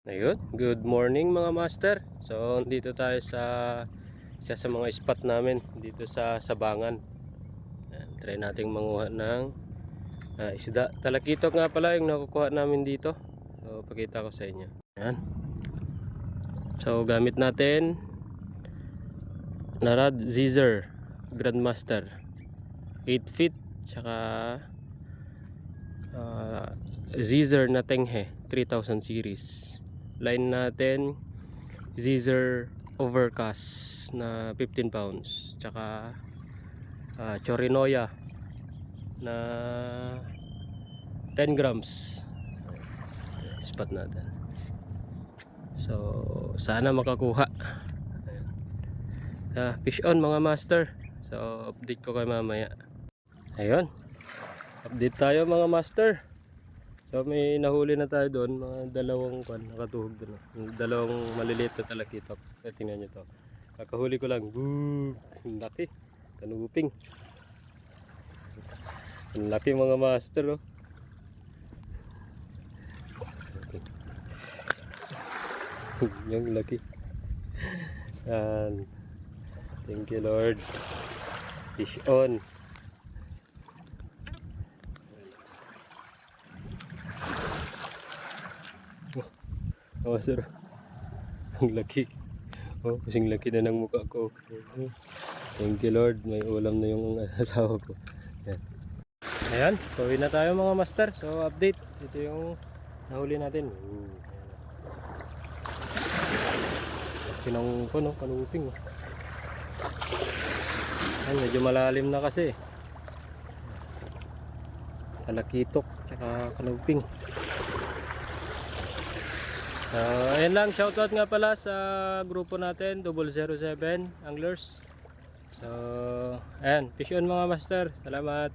Ayun, good morning mga master. So, dito tayo sa isa sa mga spot namin dito sa Sabangan. Ayan, try nating manguha ng isda. Talakitok nga pala yung nakukuha namin dito. So, pakita ko sa inyo. Ayan. So, gamit natin Narad Zizer Grandmaster 8 feet tsaka Zizer na Tenghe 3000 series. Line natin Zizer Overcast na 15 pounds tsaka Chorinoya na 10 grams. Spot natin. So sana makakuha. Fish on mga master. So update ko kayo mamaya. Ayun, update tayo mga master. So may nahuli na tayo doon, mga dalawang nakatuhog doon. Dalawang maliliit na talakitok. Tingnan nyo to. Kakahuli ko lang. Boom! Ang laki. Kanuping. Ang laki mga master. Oh. Yung laki. And thank you Lord. Fish on. Oh, sir. Ang laki. Oh, kasing laki na ng mukha ko. Thank you Lord. May ulam na yung asawa ko. Yan. Ayan, tuwi na tayo mga master. So update. Ito yung nahuli natin. Kinang ko no, kanuping. Ay, medyo malalim na kasi. Talakitok tsaka kanuping. Ayan lang, shoutout nga pala sa grupo natin 007 Anglers. So ayan, fish on mga master. Salamat.